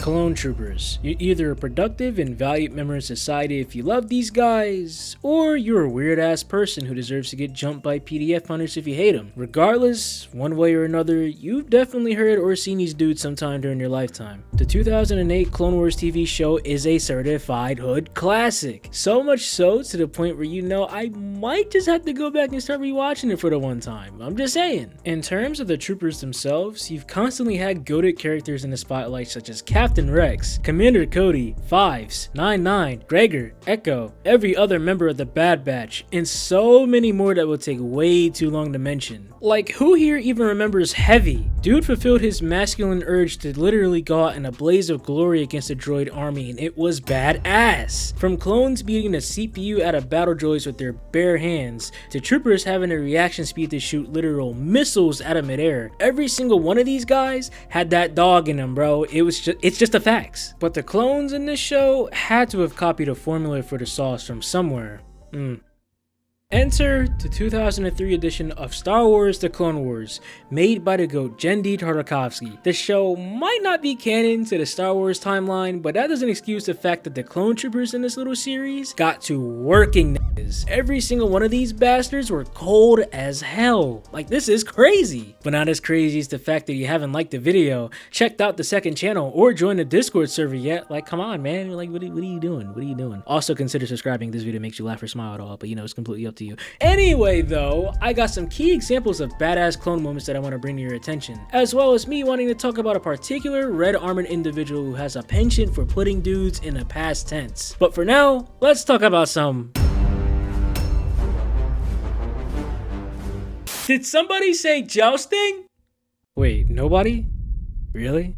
Clone troopers. You're either a productive and valued member of society if you love these guys, or you're a weird ass person who deserves to get jumped by PDF hunters if you hate them. Regardless, one way or another, you've definitely heard or seen these dudes sometime during your lifetime. The 2008 Clone Wars TV show is a certified hood classic. So much so to the point where I might just have to go back and start rewatching it for the one time. I'm just saying. In terms of the troopers themselves, you've constantly had goated characters in the spotlight such as Captain Rex, Commander Cody, Fives, 99, Gregor, Echo, every other member of the Bad Batch, and so many more that will take way too long to mention. Like, who here even remembers Heavy? Dude fulfilled his masculine urge to literally go out in a blaze of glory against the droid army, and it was badass. From clones beating the CPU out of battle droids with their bare hands, to troopers having a reaction speed to shoot literal missiles out of midair, every single one of these guys had that dog in them, bro. It's just the facts. But the clones in this show had to have copied a formula for the sauce from somewhere. Enter the 2003 edition of Star Wars The Clone Wars, made by the GOAT Genndy Tartakovsky. The show might not be canon to the Star Wars timeline, but that doesn't excuse the fact that the clone troopers in this little series got to working niggas. Every single one of these bastards were cold as hell. Like, this is crazy. But not as crazy as the fact that you haven't liked the video, checked out the second channel, or joined the Discord server yet. Like, come on, man. Like, what are you doing? What are you doing? Also, consider subscribing if this video makes you laugh or smile at all, but it's completely up to you. Anyway though, I got some key examples of badass clone moments that I want to bring to your attention, as well as me wanting to talk about a particular red armored individual who has a penchant for putting dudes in the past tense. But for now, let's talk about some... Did somebody say jousting? Wait, nobody? Really?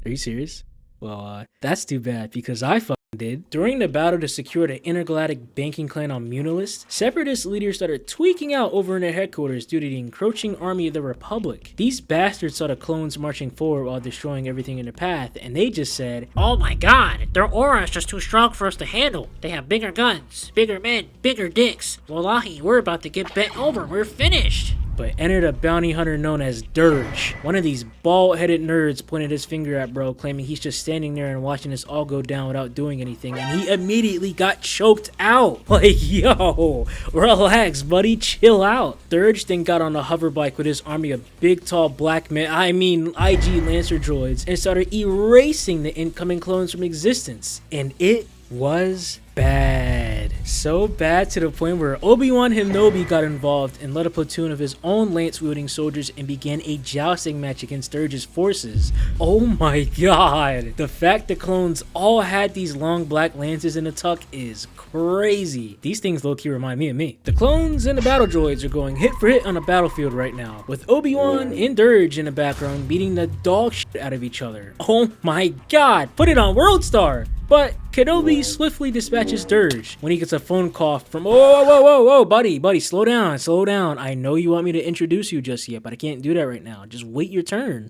Are you serious? Well, that's too bad, because I did. During the battle to secure the intergalactic banking clan on Munilist, separatist leaders started tweaking out over in their headquarters due to the encroaching army of the Republic. These bastards saw the clones marching forward while destroying everything in their path, and they just said, "Oh my god, their aura is just too strong for us to handle. They have bigger guns, bigger men, bigger dicks. Wallahi, we're about to get bent over. We're finished." But entered a bounty hunter known as Dirge. One of these bald-headed nerds pointed his finger at bro, claiming he's just standing there and watching this all go down without doing anything, and he immediately got choked out. Like, yo, relax, buddy, chill out. Dirge then got on a hover bike with his army of big, tall black men, IG Lancer droids, and started erasing the incoming clones from existence. And it was bad. So bad to the point where Obi-Wan Kenobi got involved and led a platoon of his own lance-wielding soldiers and began a jousting match against Dirge's forces. Oh my god. The fact the clones all had these long black lances in the tuck is crazy. These things low-key remind me of me. The clones and the battle droids are going hit for hit on the battlefield right now, with Obi-Wan and Dirge in the background beating the dog shit out of each other. Oh my god. Put it on World Star. But Kenobi swiftly dispatches Dirge when he gets a phone call from, whoa, buddy, slow down. I know you want me to introduce you just yet, but I can't do that right now. Just wait your turn.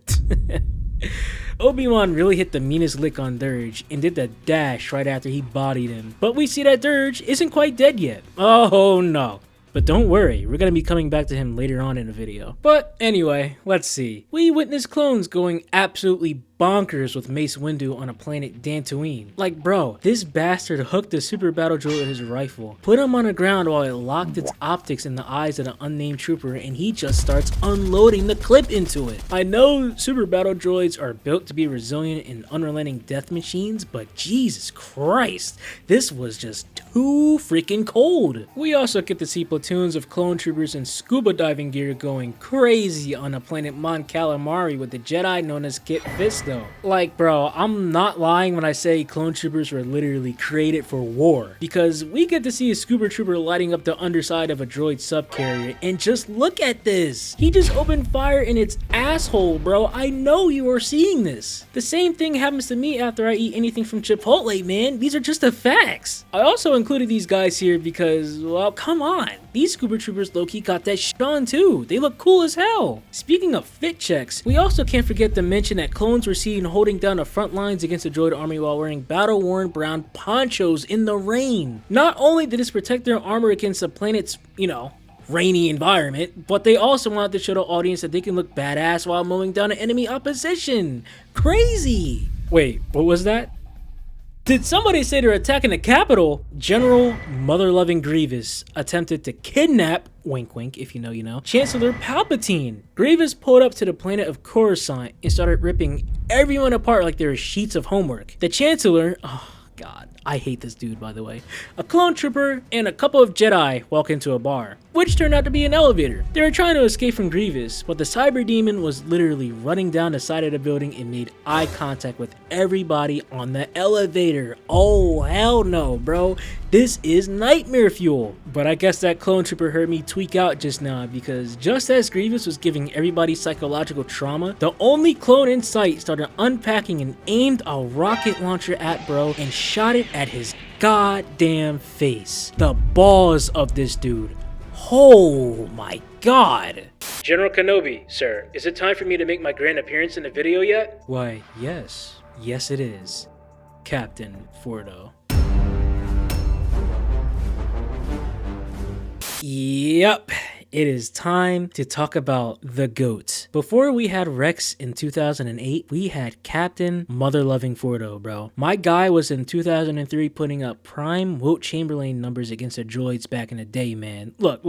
Obi-Wan really hit the meanest lick on Dirge and did the dash right after he bodied him. But we see that Dirge isn't quite dead yet. Oh no. But don't worry, we're gonna be coming back to him later on in the video. But anyway, let's see. We witness clones going absolutely bonkers with Mace Windu on a planet Dantooine. Like, bro, this bastard hooked the super battle droid with his rifle, put him on the ground while it locked its optics in the eyes of the unnamed trooper, and he just starts unloading the clip into it. I know super battle droids are built to be resilient and unrelenting death machines, but Jesus Christ, this was just too freaking cold. We also get to see platoons of clone troopers in scuba diving gear going crazy on the planet Mon Calamari with the Jedi known as Kit Fisto. Like, bro, I'm not lying when I say clone troopers were literally created for war, because we get to see a scuba trooper lighting up the underside of a droid subcarrier, and just look at this. He just opened fire in its asshole, bro. I know you are seeing this. The same thing happens to me after I eat anything from Chipotle, man. These are just the facts. I also included these guys here because, well, come on. These scuba troopers low-key got that shit on too. They look cool as hell. Speaking of fit checks, we also can't forget to mention that clones were seen holding down the front lines against the droid army while wearing battle-worn brown ponchos in the rain. Not only did this protect their armor against the planet's, rainy environment, but they also wanted to show the audience that they can look badass while mowing down an enemy opposition. Crazy! Wait, what was that? Did somebody say they're attacking the Capitol? General Mother-Loving Grievous attempted to kidnap, wink wink, if you know you know, Chancellor Palpatine. Grievous pulled up to the planet of Coruscant and started ripping everyone apart like they were sheets of homework. The Chancellor, oh god, I hate this dude by the way, a clone trooper and a couple of Jedi walk into a bar, which turned out to be an elevator. They were trying to escape from Grievous, but the cyber demon was literally running down the side of the building and made eye contact with everybody on the elevator. Oh hell no, bro. This is nightmare fuel. But I guess that clone trooper heard me tweak out just now, because just as Grievous was giving everybody psychological trauma, the only clone in sight started unpacking and aimed a rocket launcher at bro and shot it at his goddamn face. The balls of this dude. Oh my god. General Kenobi, sir, is it time for me to make my grand appearance in the video yet? Why, yes. Yes it is. Captain Fordo. Yep. It is time to talk about the GOAT. Before we had Rex in 2008, we had Captain Mother-Loving Fordo, bro. My guy was in 2003 putting up prime Wilt Chamberlain numbers against the droids back in the day, man. Look.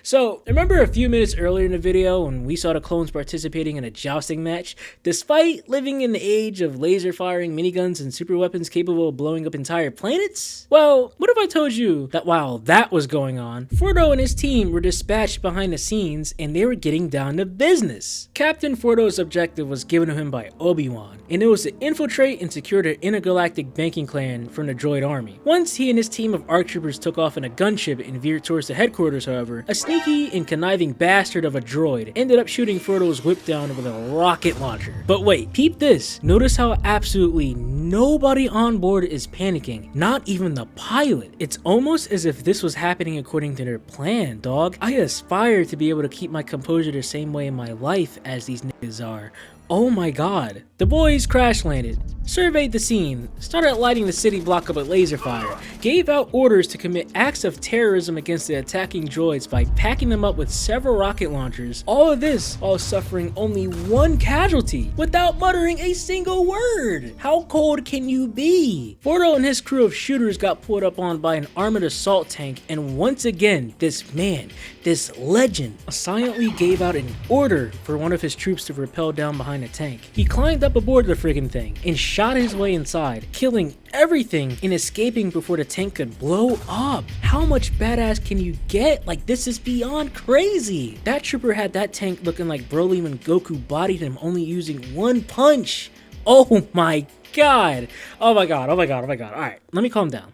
So, remember a few minutes earlier in the video when we saw the clones participating in a jousting match? Despite living in the age of laser-firing miniguns and super weapons capable of blowing up entire planets? Well, what if I told you that while that was going on, Fordo and his team were dispatched behind the scenes and they were getting down to business. Captain Fordo's objective was given to him by Obi-Wan, and it was to infiltrate and secure the intergalactic banking clan from the droid army. Once he and his team of ARC troopers took off in a gunship and veered towards the headquarters, however, a sneaky and conniving bastard of a droid ended up shooting Fordo's whip down with a rocket launcher. But wait, peep this. Notice how absolutely nobody on board is panicking, not even the pilot. It's almost as if this was happening according to their plan, dog. I aspire to be able to keep my composure the same way in my life as these niggas are. Oh my god. The boys crash landed, surveyed the scene, started lighting the city block up with laser fire, gave out orders to commit acts of terrorism against the attacking droids by packing them up with several rocket launchers. All of this while suffering only one casualty without muttering a single word. How cold can you be? Fordo and his crew of shooters got pulled up on by an armored assault tank, and once again, this man, this legend, silently gave out an order for one of his troops to rappel down behind the tank. He climbed up aboard the friggin' thing and shot his way inside, killing everything and escaping before the tank could blow up. How much badass can you get? Like, this is beyond crazy. That trooper had that tank looking like Broly when Goku bodied him only using one punch. Oh my god. Oh my god. Alright, let me calm down.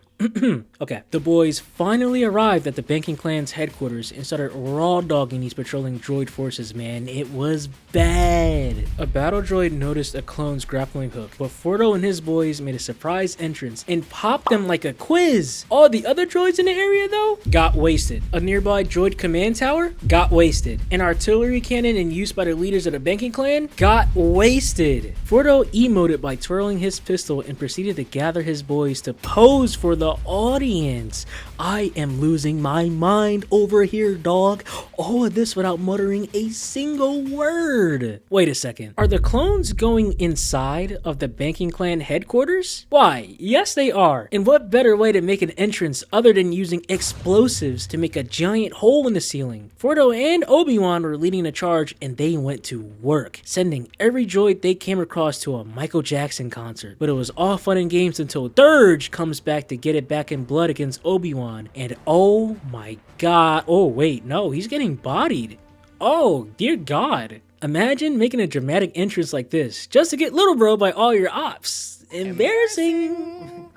Okay, the boys finally arrived at the banking clan's headquarters and started raw dogging these patrolling droid forces, man. It was bad. A battle droid noticed a clone's grappling hook, but Fordo and his boys made a surprise entrance and popped them like a quiz. All the other droids in the area though got wasted. A nearby droid command tower got wasted. An artillery cannon in use by the leaders of the banking clan got wasted. Fordo emoted by twirling his pistol and proceeded to gather his boys to pose for the audience. I am losing my mind over here, dog. All of this without muttering a single word. Wait a second. Are the clones going inside of the banking clan headquarters? Why, yes they are. And what better way to make an entrance other than using explosives to make a giant hole in the ceiling? Fordo and Obi-Wan were leading the charge, and they went to work, sending every droid they came across to a Michael Jackson concert. But it was all fun and games until Dirge comes back to get it back in blood against Obi-Wan, and oh my god, oh wait, no, he's getting bodied. Oh dear god. Imagine making a dramatic entrance like this just to get little bro by all your ops. Embarrassing.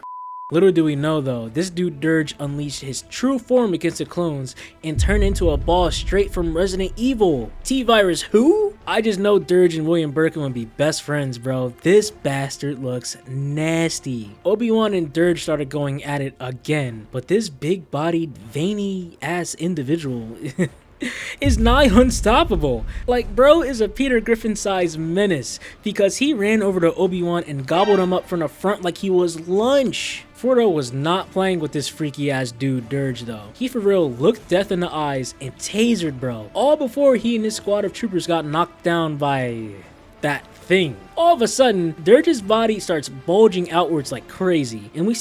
Little do we know though, this dude Dirge unleashed his true form against the clones and turned into a boss straight from Resident Evil. T-Virus who? I just know Dirge and William Birkin would be best friends, bro. This bastard looks nasty. Obi-Wan and Dirge started going at it again, but this big-bodied, veiny-ass individual is nigh unstoppable. Like, bro is a Peter Griffin-sized menace because he ran over to Obi-Wan and gobbled him up from the front like he was lunch. Fordo was not playing with this freaky ass dude Dirge though. He for real looked death in the eyes and tasered bro, all before he and his squad of troopers got knocked down by that thing. thing. All of a sudden, Dirge's body starts bulging outwards like crazy, and we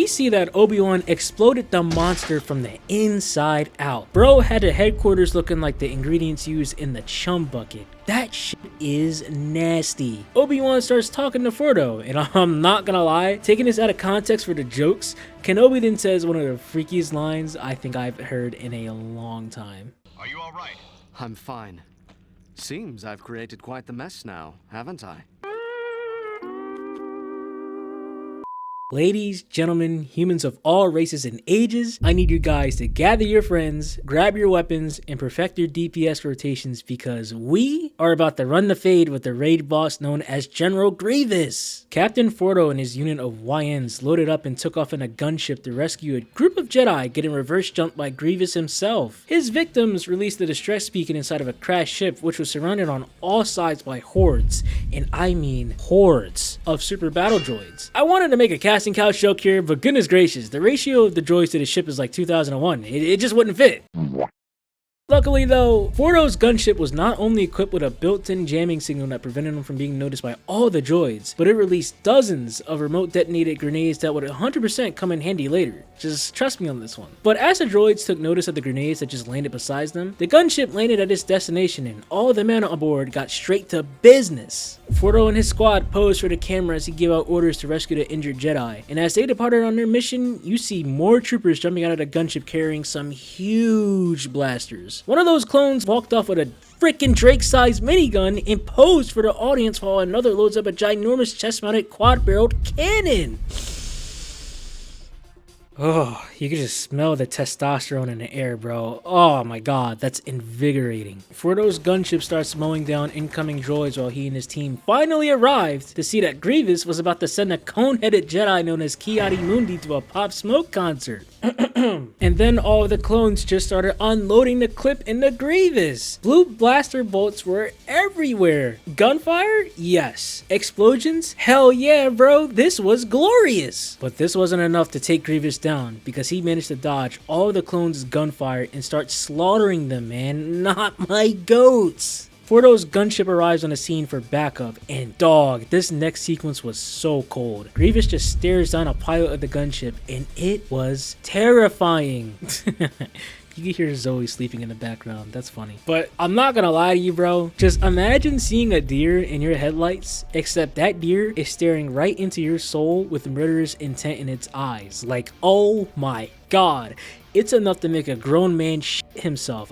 see that Obi-Wan exploded the monster from the inside out. Bro had the headquarters looking like the ingredients used in the chum bucket. That shit is nasty. Obi-Wan starts talking to Fordo, and I'm not gonna lie, taking this out of context for the jokes, Kenobi then says one of the freakiest lines I think I've heard in a long time. Are you all right? I'm fine. Seems I've created quite the mess now, haven't I? Ladies, gentlemen, humans of all races and ages, I need you guys to gather your friends, grab your weapons, and perfect your DPS rotations because we are about to run the fade with the raid boss known as General Grievous. Captain Fordo and his unit of YNs loaded up and took off in a gunship to rescue a group of Jedi getting reverse jumped by Grievous himself. His victims released a distress beacon inside of a crashed ship which was surrounded on all sides by hordes, and I mean hordes, of super battle droids. I wanted to make a casting couch joke here, but goodness gracious, the ratio of the droids to the ship is like 2001. It just wouldn't fit. Luckily though, Fordo's gunship was not only equipped with a built-in jamming signal that prevented him from being noticed by all the droids, but it released dozens of remote detonated grenades that would 100% come in handy later. Just trust me on this one. But as the droids took notice of the grenades that just landed beside them, the gunship landed at its destination and all the men on board got straight to business. Fordo and his squad posed for the camera as he gave out orders to rescue the injured Jedi, and as they departed on their mission, you see more troopers jumping out of the gunship carrying some huge blasters. One of those clones walked off with a freaking Drake-sized minigun and posed for the audience while another loads up a ginormous chest-mounted quad-barreled cannon. Oh, you can just smell the testosterone in the air, bro. Oh my god, that's invigorating. Fordo's gunship starts mowing down incoming droids while he and his team finally arrived to see that Grievous was about to send a cone-headed Jedi known as Ki-Adi-Mundi to a Pop Smoke concert. And then all of the clones just started unloading the clip into Grievous. Blue blaster bolts were everywhere. Gunfire? Yes. Explosions? Hell yeah, bro. This was glorious. But this wasn't enough to take Grievous down because he managed to dodge all of the clones' gunfire and start slaughtering them, man. Not my goats. Fordo's gunship arrives on the scene for backup, and dog, this next sequence was so cold. Grievous just stares down a pilot of the gunship, and it was terrifying. You can hear Zoe sleeping in the background. That's funny. But I'm not gonna lie to you, bro. Just imagine seeing a deer in your headlights, except that deer is staring right into your soul with murderous intent in its eyes. Like, oh my god. It's enough to make a grown man shit himself.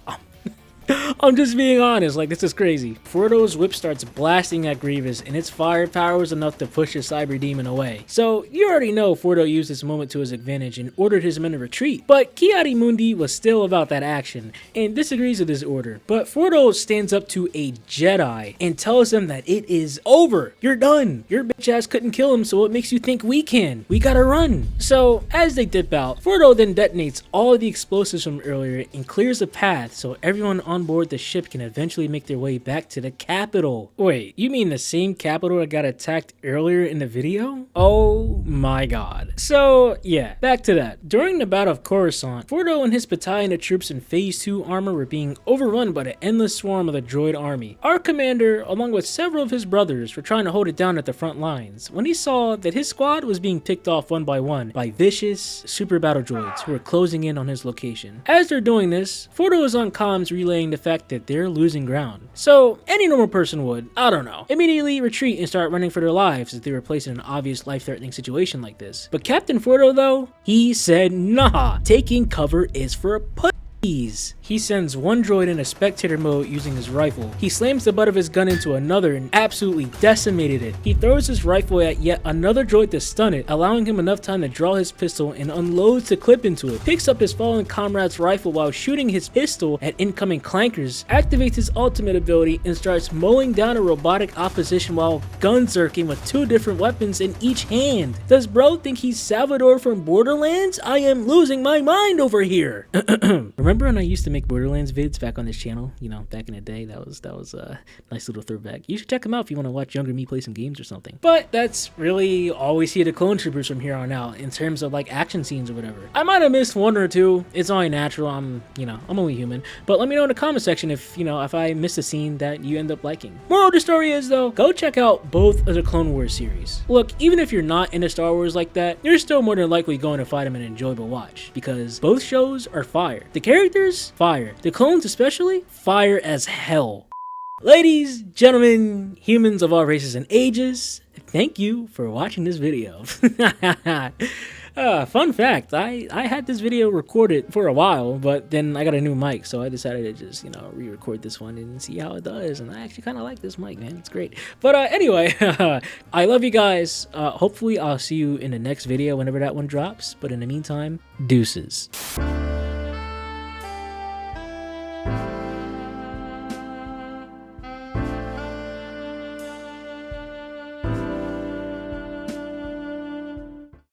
I'm just being honest, like this is crazy. Fordo's whip starts blasting at Grievous and its firepower was enough to push the cyber demon away. So you already know Fordo used this moment to his advantage and ordered his men to retreat. But Ki-Adi-Mundi was still about that action and disagrees with his order. But Fordo stands up to a Jedi and tells him that it is over. You're done. Your bitch ass couldn't kill him, so what makes you think we can? We gotta run. So as they dip out, Fordo then detonates all of the explosives from earlier and clears a path so everyone on board the ship can eventually make their way back to the capital. Wait, you mean the same capital that got attacked earlier in the video? Oh my god. So yeah, back to that. During the Battle of Coruscant, Fordo and his battalion of troops in Phase 2 armor were being overrun by the endless swarm of the droid army. Our commander, along with several of his brothers, were trying to hold it down at the front lines when he saw that his squad was being picked off one by one by vicious super battle droids who were closing in on his location. As they're doing this, Fordo is on comms relaying the fact that they're losing ground. So any normal person would, I don't know, immediately retreat and start running for their lives if they were placed in an obvious life-threatening situation like this. But Captain Fordo though, he said nah, taking cover is for pussies. He sends one droid in a spectator mode using his rifle. He slams the butt of his gun into another and absolutely decimated it. He throws his rifle at yet another droid to stun it, allowing him enough time to draw his pistol and unloads the clip into it. Picks up his fallen comrade's rifle while shooting his pistol at incoming clankers, activates his ultimate ability and starts mowing down a robotic opposition while gun-zerking with two different weapons in each hand. Does bro think he's Salvador from Borderlands? I am losing my mind over here. Remember Remember when I used to make Borderlands vids back on this channel? You know, back in the day, that was a nice little throwback. You should check them out if you want to watch younger me play some games or something. But that's really all we see of the clone troopers from here on out in terms of like action scenes or whatever. I might have missed one or two. It's only natural. I'm only human. But let me know in the comment section if, if I missed a scene that you end up liking. Moral of the story is though, go check out both of the Clone Wars series. Look, even if you're not into Star Wars like that, you're still more than likely going to find them an enjoyable watch because both shows are fire. The characters, fire. The clones especially, fire as hell. Ladies, gentlemen, humans of all races and ages, thank you for watching this video. Fun fact, I had this video recorded for a while, but then I got a new mic, so I decided to just, re-record this one and see how it does, and I actually kind of like this mic, man. It's great. But anyway, I love you guys. Hopefully I'll see you in the next video whenever that one drops, but in the meantime, deuces.